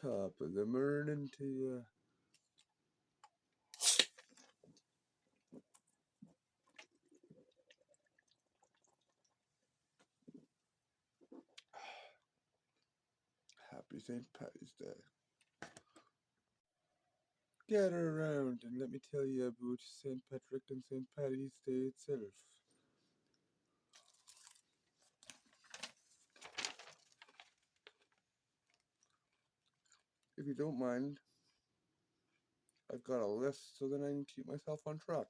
Top of the morning to you. Happy St. Paddy's Day. Gather around and let me tell you about St. Patrick and St. Paddy's Day itself. If you don't mind, I've got a list so that I can keep myself on track.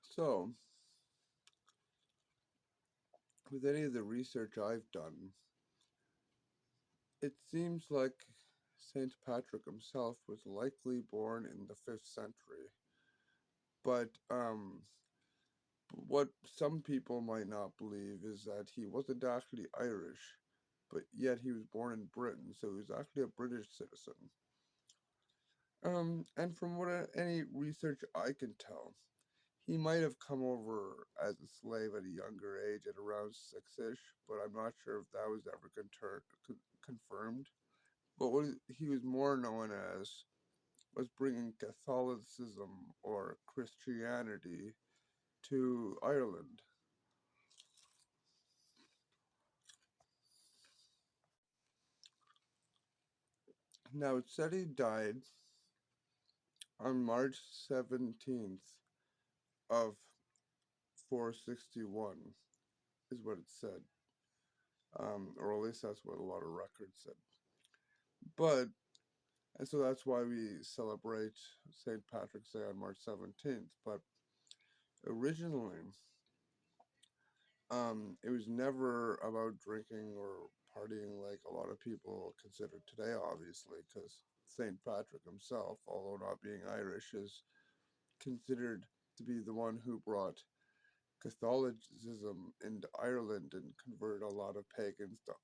So, with any of the research I've done, it seems like St. Patrick himself was likely born in the 5th century. But what some people might not believe is that he wasn't actually Irish, but yet he was born in Britain, so he was actually a British citizen. And from any research I can tell, he might have come over as a slave at a younger age, at around 6-ish, but I'm not sure if that was ever confirmed. But what he was more known as was bringing Catholicism or Christianity to Ireland. Now, it said he died on March 17th of 461, is what it said. Or at least that's what a lot of records said. But, and so that's why we celebrate St. Patrick's Day on March 17th. But originally, it was never about drinking or partying like a lot of people consider today, obviously, because St. Patrick himself, although not being Irish, is considered to be the one who brought Catholicism into Ireland and converted a lot of pagans to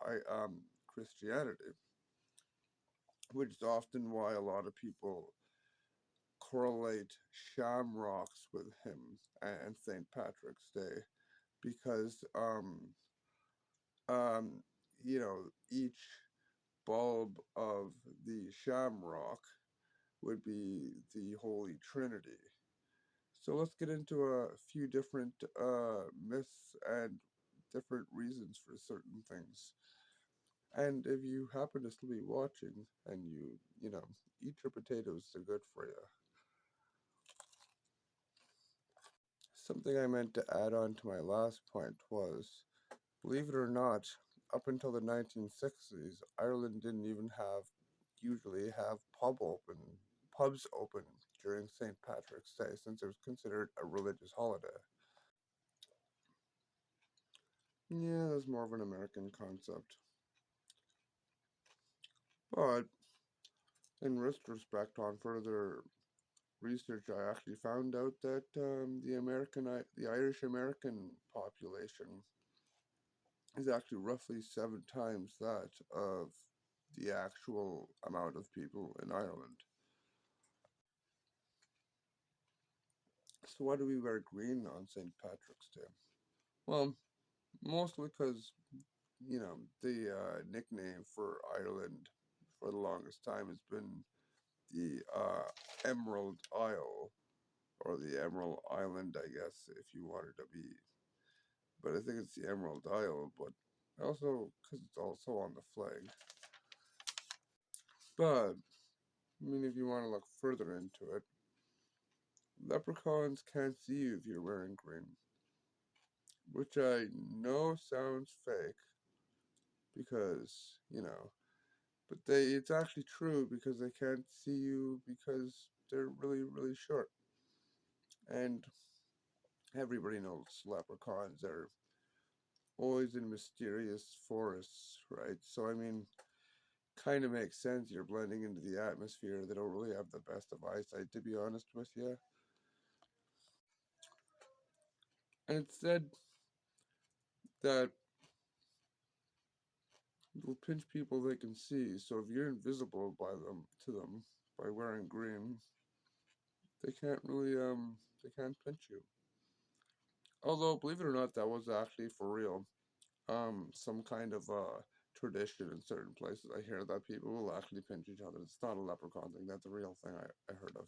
Christianity, which is often why a lot of people correlate shamrocks with him and St. Patrick's Day, because um, each bulb of the shamrock would be the Holy Trinity. So let's get into a few different myths and different reasons for certain things. And if you happen to still be watching and eat your potatoes, they're good for you. Something I meant to add on to my last point was, believe it or not, up until the 1960s, Ireland didn't even usually have pubs open during St. Patrick's Day, since it was considered a religious holiday. Yeah, that's more of an American concept. But in retrospect, on further research, I actually found out that the Irish American population is actually roughly 7 times that of the actual amount of people in Ireland. So why do we wear green on St. Patrick's Day? Well, mostly because the nickname for Ireland for the longest time has been the Emerald Isle, or the Emerald Island, I guess, if you wanted to be. But I think it's the Emerald Isle, but also because it's also on the flag. But, I mean, if you want to look further into it, leprechauns can't see you if you're wearing green, which I know sounds fake because, but it's actually true because they can't see you because they're really, really short. And everybody knows leprechauns are always in mysterious forests, right? So, I mean, kind of makes sense. You're blending into the atmosphere. They don't really have the best of eyesight, to be honest with you. And it's said that will pinch people they can see. So if you're invisible to them by wearing green, they can't pinch you. Although, believe it or not, that was actually for real. Some kind of tradition in certain places. I hear that people will actually pinch each other. It's not a leprechaun thing. That's a real thing I heard of.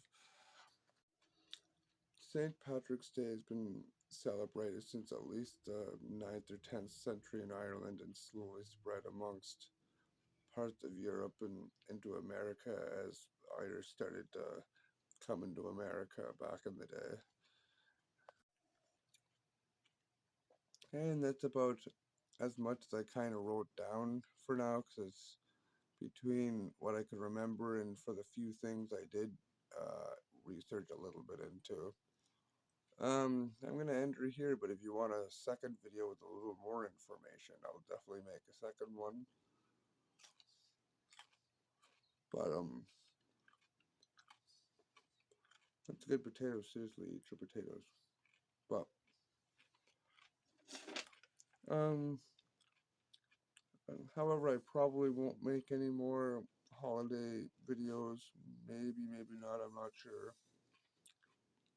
St. Patrick's Day has been celebrated since at least the 9th or 10th century in Ireland and slowly spread amongst parts of Europe and into America as Irish started coming to America back in the day. And that's about as much as I kind of wrote down for now because it's between what I could remember and for the few things I did research a little bit into. I'm gonna end her here, but if you want a second video with a little more information, I'll definitely make a second one. But that's good potatoes. Seriously, eat your potatoes. But um, however, I probably won't make any more holiday videos. Maybe, maybe not. I'm not sure.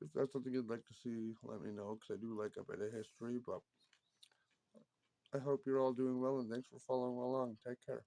If that's something you'd like to see, let me know because I do like a bit of history. But I hope you're all doing well and thanks for following along. Take care.